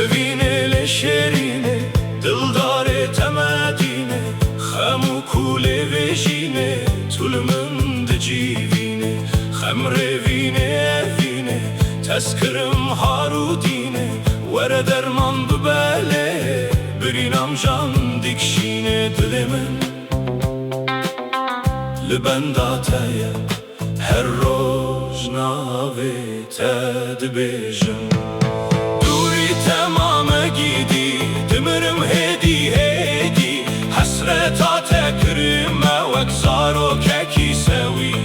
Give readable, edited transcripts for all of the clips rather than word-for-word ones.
evine leşerine dildare temedine خم کول ویژینه طولمن دجیوینه خم روینه وینه تذکرم هارودینه وره درمان ببله برینم جان دکشینه دل من لبنداتیه هر روز ناوی تدبیجم دوری تمام گیدی دمرم هدی هدی حسرتا تكرمه وكزارو كاكي سوي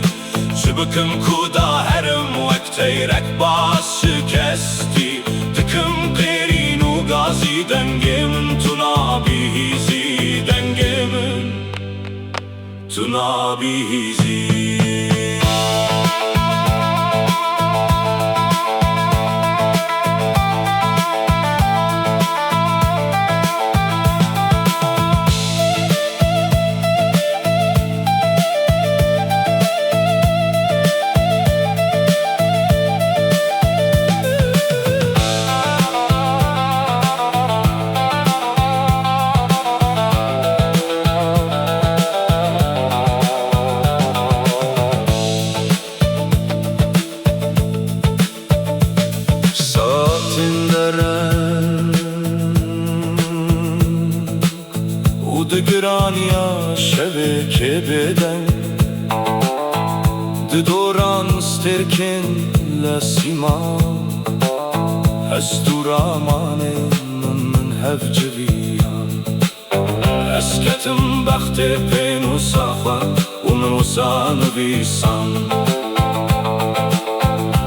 شبكم كودا هرم وكتيرك باس شكستي تكم قيرين وغازي دنجمن تنابيهيزي دنجمن تنابيهيزي دگرانیا شبه که بدن دوران سترکن لسیما هستورامان من هفجویان اسکتم بخت پینو ساخوان و منو سانویسان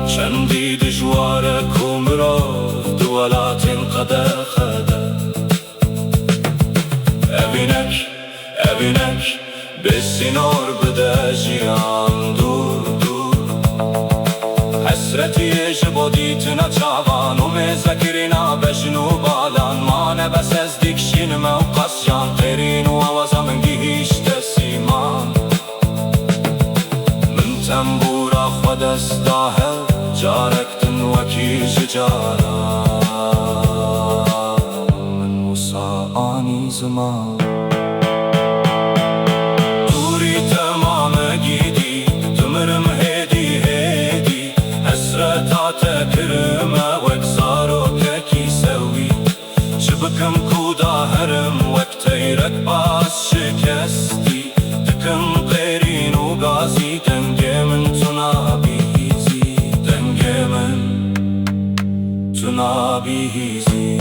چندی دجوار کمراف دولات قده خده Evinek besinor bide jiyan dur dur Hasreti jibodi tina çavan u mezakirina bejnu balan Mane bes ez dikşinme u qasyan Qerin u avaza min gihişte siman Min tembura xwedest dahev Carektin wekî ji caran Min wisa anî ziman تكرمه وكسارو كاكي سوي شبكم كودا هرم وكتيرك باس شكستي تكم قيرين وغازي دنجمن تنابيهيزي دنجمن تنابيهيزي